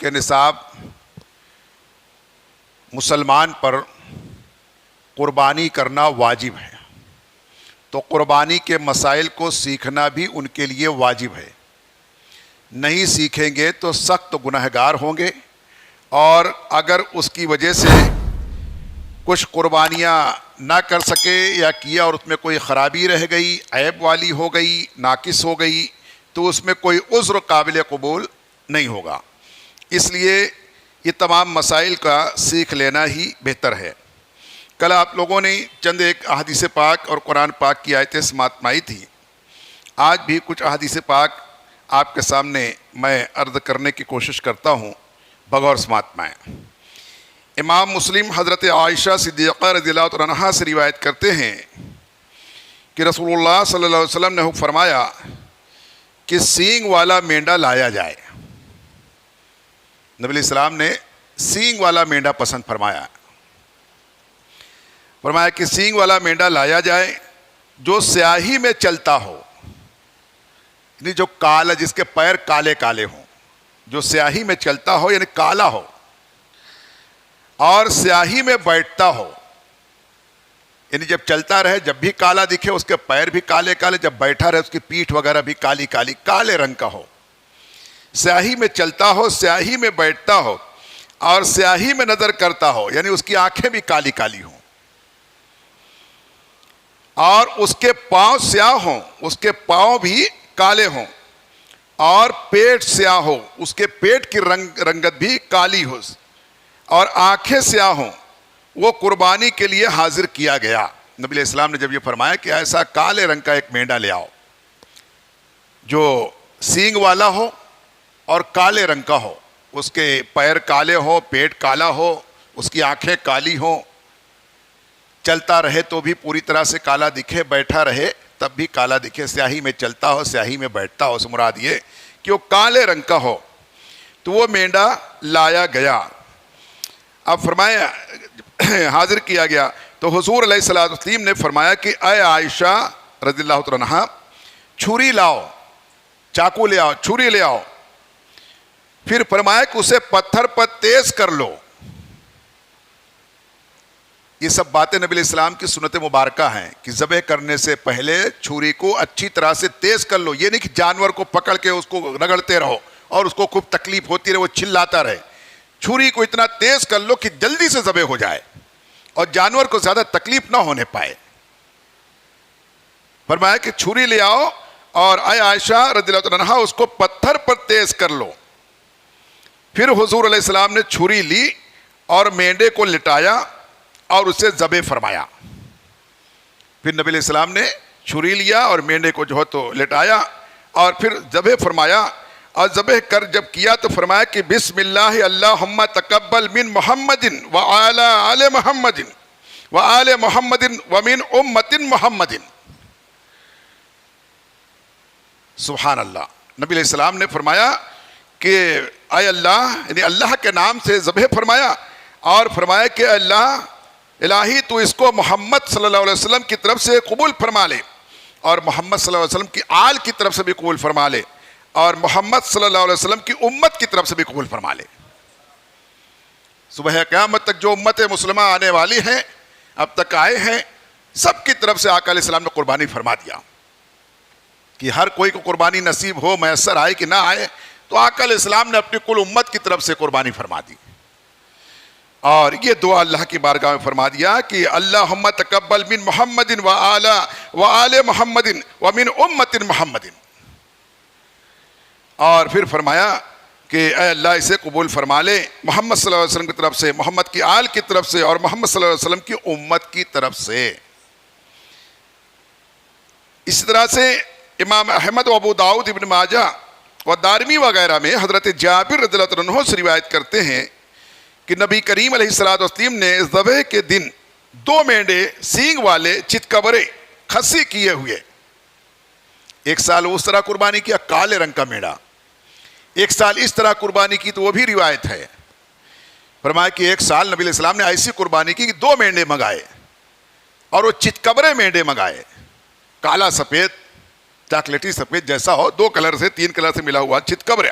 کہ نصاب مسلمان پر قربانی کرنا واجب ہے، تو قربانی کے مسائل کو سیکھنا بھی ان کے لیے واجب ہے۔ نہیں سیکھیں گے تو سخت گنہگار ہوں گے، اور اگر اس کی وجہ سے کچھ قربانیاں نہ کر سکے یا کیا اور اس میں کوئی خرابی رہ گئی، عیب والی ہو گئی، ناقص ہو گئی، تو اس میں کوئی عذر قابل قبول نہیں ہوگا۔ اس لیے یہ تمام مسائل کا سیکھ لینا ہی بہتر ہے۔ کل آپ لوگوں نے چند ایک احادیث پاک اور قرآن پاک کی آیتیں سماعت فرمائی تھی۔ آج بھی کچھ احادیث پاک آپ کے سامنے میں عرض کرنے کی کوشش کرتا ہوں، بغور سماعت فرمائیں۔ امام مسلم حضرت عائشہ صدیقہ رضی اللہ عنہا سے روایت کرتے ہیں کہ رسول اللہ صلی اللہ علیہ وسلم نے حکم فرمایا کہ سینگ والا مینڈا لایا جائے۔ نبی علیہ السلام نے سینگ والا مینڈا پسند فرمایا کہ سینگ والا مینڈا لایا جائے جو سیاہی میں چلتا ہو، یعنی جو کالا، جس کے پیر کالے کالے ہوں، جو سیاہی میں چلتا ہو یعنی کالا ہو، اور سیاہی میں بیٹھتا ہو، یعنی جب چلتا رہے جب بھی کالا دکھے، اس کے پیر بھی کالے کالے، جب بیٹھا رہے اس کی پیٹھ وغیرہ بھی کالی کالی، کالے رنگ کا ہو، سیاہی میں چلتا ہو، سیاہی میں بیٹھتا ہو، اور سیاہی میں نظر کرتا ہو، یعنی اس کی آنکھیں بھی کالی کالی ہوں، اور اس کے پاؤں سیاہ ہوں، اس کے پاؤں بھی کالے ہوں، اور پیٹ سیاہ ہو، اس کے پیٹ کی رنگت بھی کالی ہو، اور آنکھیں سیاہ ہوں، وہ قربانی کے لیے حاضر کیا گیا۔ نبی علیہ السلام نے جب یہ فرمایا کہ ایسا کالے رنگ کا ایک مینڈا لے آؤ جو سینگ والا ہو اور کالے رنگ کا ہو، اس کے پیر کالے ہو، پیٹ کالا ہو، اس کی آنکھیں کالی ہوں، چلتا رہے تو بھی پوری طرح سے کالا دکھے، بیٹھا رہے تب بھی کالا دکھے، سیاہی میں چلتا ہو، سیاہی میں بیٹھتا ہو، اس مراد یہ کہ وہ کالے رنگ کا ہو، تو وہ مینڈا لایا گیا۔ اب فرمایا حاضر کیا گیا تو حضور علیہ السلام نے فرمایا کہ اے عائشہ رضی اللہ عنہا، چھری لاؤ، چاقو لے آؤ، چھری لے آؤ، پھر فرمایا کہ اسے پتھر پر تیز کر لو۔ یہ سب باتیں نبی علیہ السلام کی سنت مبارکہ ہیں کہ ذبح کرنے سے پہلے چھری کو اچھی طرح سے تیز کر لو، یہ نہیں کہ جانور کو پکڑ کے اس کو رگڑتے رہو اور اس کو خوب تکلیف ہوتی رہے، وہ چلاتا رہے۔ چھری کو اتنا تیز کر لو کہ جلدی سے ذبح ہو جائے اور جانور کو زیادہ تکلیف نہ ہونے پائے۔ فرمایا کہ چھری لے آؤ، اور اے عائشہ رضی اللہ عنہا اس کو پتھر پر تیز کر لو۔ پھر حضور علیہ السلام نے چھری لی اور مینڈے کو لٹایا اور اسے ذبح فرمایا۔ پھر نبی علیہ السلام نے چھری لیا اور مینڈے کو جو ہے تو لٹایا اور پھر ذبح فرمایا، اور ذبح کر جب کیا تو فرمایا کہ بسم اللہ اللہم تقبل من محمد وآل آل محمد وآل محمد ومن امت محمد۔ سبحان اللہ۔ نبی علیہ السلام نے فرمایا کہ اے اللہ، یعنی اللہ کے نام سے ذبح فرمایا، اور فرمایا کہ اللہ الہی تو اس کو محمد صلی اللہ علیہ وسلم کی طرف سے قبول فرما لے، اور محمد صلی اللہ علیہ وسلم کی آل کی طرف سے بھی قبول فرما لے، اور محمد صلی اللہ علیہ وسلم کی امت کی طرف سے بھی قبول فرما لے۔ صبح قیامت تک جو امت مسلمہ آنے والی ہیں، اب تک آئے ہیں، سب کی طرف سے آقا علیہ السلام نے قربانی فرما دیا کہ ہر کوئی کو قربانی نصیب ہو، میسر آئے کہ نہ آئے، تو آقا علیہ السلام نے اپنی کل امت کی طرف سے قربانی فرما دی، اور یہ دعا اللہ کی بارگاہ میں فرما دیا کہ اللہم تقبل من محمد وآل محمد ومن امت محمد، اور پھر فرمایا کہ اے اللہ اسے قبول فرما لے محمد صلی اللہ علیہ وسلم کی طرف سے، محمد کی آل کی طرف سے، اور محمد صلی اللہ علیہ وسلم کی امت کی طرف سے۔ اسی طرح سے امام احمد و ابو داؤد ابن ماجہ و دارمی وغیرہ میں حضرت جابر رضی اللہ عنہ سے روایت کرتے ہیں کہ نبی کریم علیہ السلام نے ذبح کے دن 2 مینڈے سینگ والے چتکبرے کھسی کیے ہوئے، ایک سال اس طرح قربانی کیا کالے رنگ کا مینڈا، ایک سال اس طرح قربانی کی، تو وہ بھی روایت ہے۔ فرمایا کہ ایک سال نبی علیہ السلام نے ایسی قربانی کی کہ 2 مینڈے منگائے، اور وہ چتکبرے مینڈے منگائے، کالا سفید، چاکلیٹی سفید جیسا ہو، 2 کلر سے 3 کلر سے ملا ہوا چتکبرا،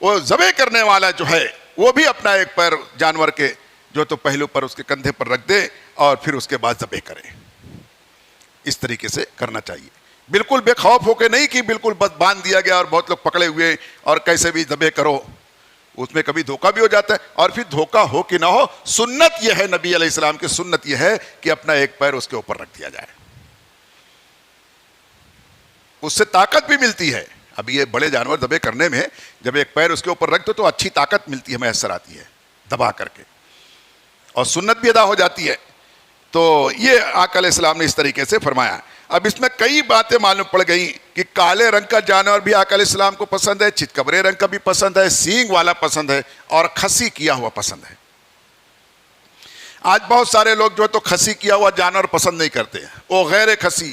وہ ذبح کرنے والا جو ہے وہ بھی اپنا ایک پیر جانور کے جو تو پہلو پر اس کے کندھے پر رکھ دے اور پھر اس کے بعد ذبح کرے. اس طریقے سے کرنا چاہیے, بالکل بے خوف ہو کے نہیں کہ بالکل بس باندھ دیا گیا اور بہت لوگ پکڑے ہوئے اور کیسے بھی ذبح کرو. اس میں کبھی دھوکہ بھی ہو جاتا ہے, اور پھر دھوکہ ہو کہ نہ ہو, سنت یہ ہے, نبی علیہ السلام کی سنت یہ ہے کہ اپنا ایک پیر اس کے اوپر رکھ دیا جائے, اس سے طاقت بھی ملتی ہے. اب یہ بڑے جانور ذبح کرنے میں جب ایک پیر اس کے اوپر رکھ دو تو اچھی طاقت ملتی ہے, میسر آتی ہے دبا کر کے, اور سنت بھی ادا ہو جاتی ہے. تو یہ آقا علیہ السلام نے اس طریقے سے فرمایا. اب اس میں کئی باتیں معلوم پڑ گئیں کہ کالے رنگ کا جانور بھی آقا علیہ السلام کو پسند ہے, چتکبرے رنگ کا بھی پسند ہے, سینگ والا پسند ہے, اور کھسی کیا ہوا پسند ہے. آج بہت سارے لوگ جو ہے تو کھسی کیا ہوا جانور پسند نہیں کرتے, وہ غیر کھسی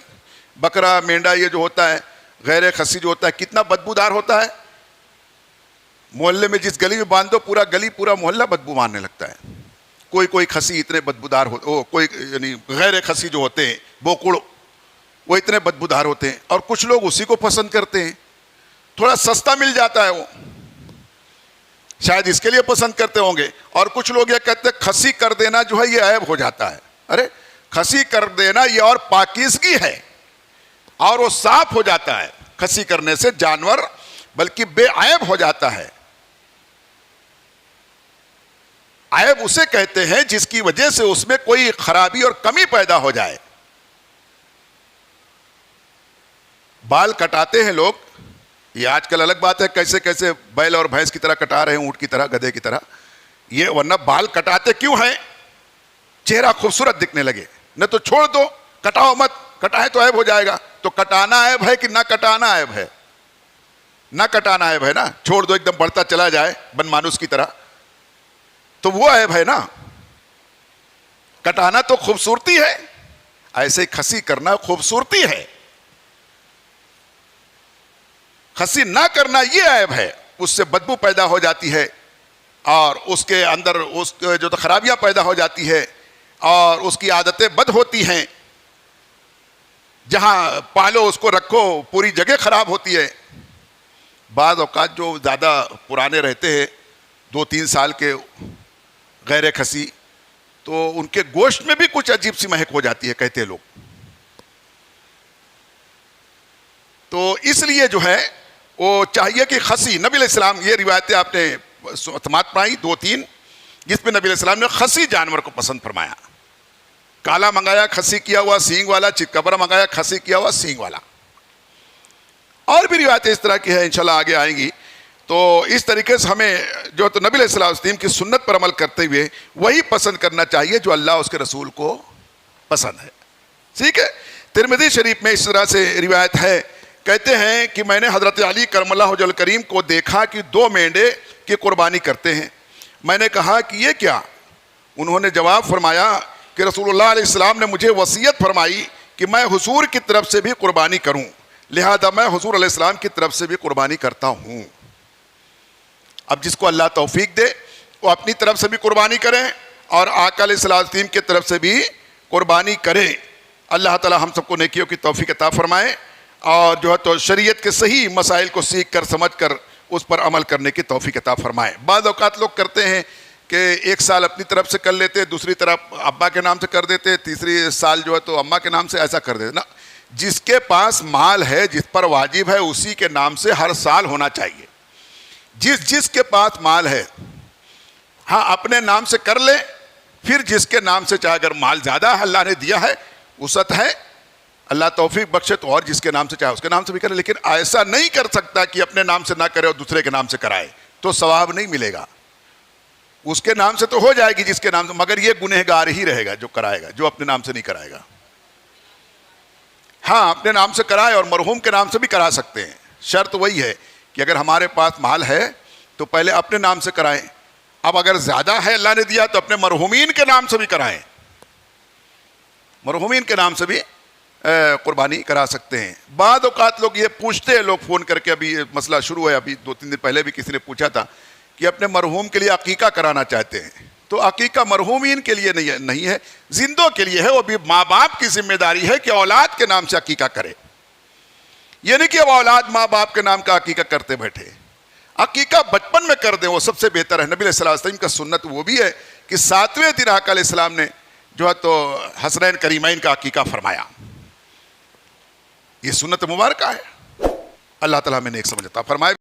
بکرا مینڈا یہ جو ہوتا ہے غیر کھسی جو ہوتا ہے کتنا بدبودار ہوتا ہے. محلے میں جس گلی میں باندھ دو پورا گلی پورا محلہ بدبو مارنے لگتا ہے. کوئی کھسی اتنے بدبودار ہوتے, کوئی یعنی غیر کھسی جو ہوتے ہیں بوکڑ وہ اتنے بدبودار ہوتے ہیں, اور کچھ لوگ اسی کو پسند کرتے ہیں. تھوڑا سستا مل جاتا ہے وہ, شاید اس کے لیے پسند کرتے ہوں گے. اور کچھ لوگ یہ کہتے ہیں کھسی کر دینا جو ہے یہ عیب ہو جاتا ہے. ارے کھسی کر دینا یہ اور پاکیزگی ہے, اور وہ صاف ہو جاتا ہے کھسی کرنے سے جانور, بلکہ بے عیب ہو جاتا ہے. عیب اسے کہتے ہیں جس کی وجہ سے اس میں کوئی خرابی اور کمی پیدا ہو جائے. بال کٹاتے ہیں لوگ, یہ آج کل الگ بات ہے کیسے کیسے بیل اور بھینس کی طرح کٹا رہے ہیں, اونٹ کی طرح, گدھے کی طرح. یہ ورنہ بال کٹاتے کیوں ہیں؟ چہرہ خوبصورت دکھنے لگے. نہ تو چھوڑ دو, کٹاؤ مت, کٹائے تو عیب ہو جائے گا. تو کٹانا عیب ہے کہ نہ کٹانا عیب ہے؟ نہ کٹانا عیب ہے نا, چھوڑ دو ایک دم بڑھتا چلا جائے بن مانوس کی طرح, تو وہ عیب ہے نا. کٹانا تو خوبصورتی ہے, ایسے کھسی کرنا خوبصورتی ہے. کھسی نہ کرنا یہ عیب ہے, اس سے بدبو پیدا ہو جاتی ہے, اور اس کے اندر اس جو خرابیاں پیدا ہو جاتی ہے, اور اس کی عادتیں بد ہوتی ہیں. جہاں پالو اس کو رکھو پوری جگہ خراب ہوتی ہے. بعض اوقات جو زیادہ پرانے رہتے ہیں 2-3 سال کے غیر کھسی, تو ان کے گوشت میں بھی کچھ عجیب سی مہک ہو جاتی ہے کہتے لوگ. تو اس لیے جو ہے وہ چاہیے کہ خسی, نبی علیہ السلام یہ روایتیں آپ نے سماعت پائی 2-3 جس میں نبی علیہ السلام نے خسی جانور کو پسند فرمایا. کالا منگایا کھسی کیا ہوا سینگ والا, چتکبرا منگایا کھسی کیا ہوا سینگ والا. اور بھی روایتیں اس طرح کی ہیں, انشاءاللہ آگے آئیں گی. تو اس طریقے سے ہمیں جو تو نبی علیہ السلام کی سنت پر عمل کرتے ہوئے وہی پسند کرنا چاہیے جو اللہ اس کے رسول کو پسند ہے. ٹھیک ہے. ترمذی شریف میں اس طرح سے روایت ہے, کہتے ہیں کہ میں نے حضرت علی کرم اللہ وجہ الکریم کو دیکھا کہ 2 مینڈے کی قربانی کرتے ہیں. میں نے کہا کہ یہ کیا؟ انہوں نے جواب فرمایا کہ رسول اللہ علیہ السلام نے مجھے وصیت فرمائی کہ میں حضور کی طرف سے بھی قربانی کروں, لہذا میں حضور علیہ السلام کی طرف سے بھی قربانی کرتا ہوں. اب جس کو اللہ توفیق دے وہ اپنی طرف سے بھی قربانی کریں اور آقا علیہ السلام کی طرف سے بھی قربانی کریں. اللہ تعالی ہم سب کو نیکیوں کی توفیق عطا فرمائے, اور جو ہے تو شریعت کے صحیح مسائل کو سیکھ کر سمجھ کر اس پر عمل کرنے کی توفیق عطا فرمائے. بعض اوقات لوگ کرتے ہیں کہ 1 سال اپنی طرف سے کر لیتے, دوسری طرف ابا کے نام سے کر دیتے, تیسری سال جو ہے تو اماں کے نام سے ایسا کر دیتے نا. جس کے پاس مال ہے, جس پر واجب ہے, اسی کے نام سے ہر سال ہونا چاہیے. جس کے پاس مال ہے, ہاں اپنے نام سے کر لے, پھر جس کے نام سے, چاہے اگر مال زیادہ ہے اللہ نے دیا ہے, وسعت ہے, اللہ توفیق بخشے تو اور جس کے نام سے چاہے اس کے نام سے بھی کرے. لیکن ایسا نہیں کر سکتا کہ اپنے نام سے نہ کرے اور دوسرے کے نام سے کرائے, تو ثواب نہیں ملے گا. اس کے نام سے تو ہو جائے گی جس کے نام سے, مگر یہ گنہگار ہی رہے گا جو کرائے گا, جو اپنے نام سے نہیں کرائے گا. ہاں اپنے نام سے کرائے اور مرحوم کے نام سے بھی کرا سکتے ہیں. شرط وہی ہے کہ اگر ہمارے پاس مال ہے تو پہلے اپنے نام سے کرائیں. اب اگر زیادہ ہے اللہ نے دیا تو اپنے مرحومین کے نام سے بھی کرائیں, مرحومین کے نام سے بھی قربانی کرا سکتے ہیں. بعض اوقات لوگ یہ پوچھتے ہیں, لوگ فون کر کے, ابھی مسئلہ شروع ہے, ابھی 2-3 دن پہلے بھی کسی نے پوچھا تھا کہ اپنے مرحوم کے لیے عقیقہ کرانا چاہتے ہیں. تو عقیقہ مرحومین کے لیے نہیں ہے, زندوں کے لیے ہے. وہ بھی ماں باپ کی ذمہ داری ہے کہ اولاد کے نام سے عقیقہ کرے. یہ نہیں کہ اب اولاد ماں باپ کے نام کا عقیقہ کرتے بیٹھے. عقیقہ بچپن میں کر دیں وہ سب سے بہتر ہے. نبی علیہ الصلوۃ والسلام کا سنت وہ بھی ہے کہ 7ویں دن آقا علیہ السلام نے جو ہے تو حسنین کریمین کا عقیقہ فرمایا. یہ سنت مبارکہ ہے. اللہ تعالیٰ ہمیں نیک سمجھ عطا فرمائے.